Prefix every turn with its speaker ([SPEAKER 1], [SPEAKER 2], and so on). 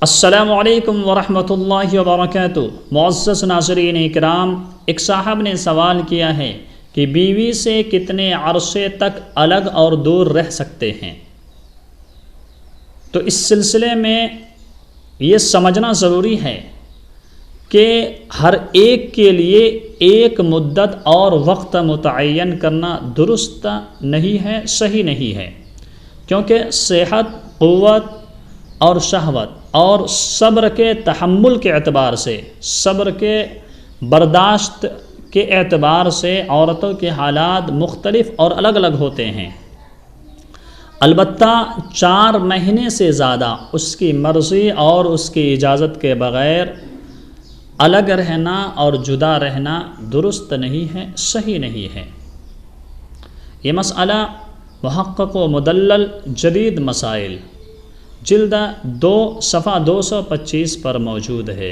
[SPEAKER 1] السلام علیکم ورحمۃ اللہ وبرکاتہ۔ معزز ناظرین اکرام، ایک صاحب نے سوال کیا ہے کہ بیوی سے کتنے عرصے تک الگ اور دور رہ سکتے ہیں؟ تو اس سلسلے میں یہ سمجھنا ضروری ہے کہ ہر ایک کے لیے ایک مدت اور وقت متعین کرنا درست نہیں ہے، صحیح نہیں ہے، کیونکہ صحت، قوت اور شہوت اور صبر کے تحمل کے اعتبار سے، صبر کے برداشت کے اعتبار سے عورتوں کے حالات مختلف اور الگ الگ ہوتے ہیں۔ البتہ 4 مہینے سے زیادہ اس کی مرضی اور اس کی اجازت کے بغیر الگ رہنا اور جدا رہنا درست نہیں ہے، صحیح نہیں ہے۔ یہ مسئلہ محقق و مدلل جدید مسائل جلد 2 صفحہ 225 پر موجود ہے۔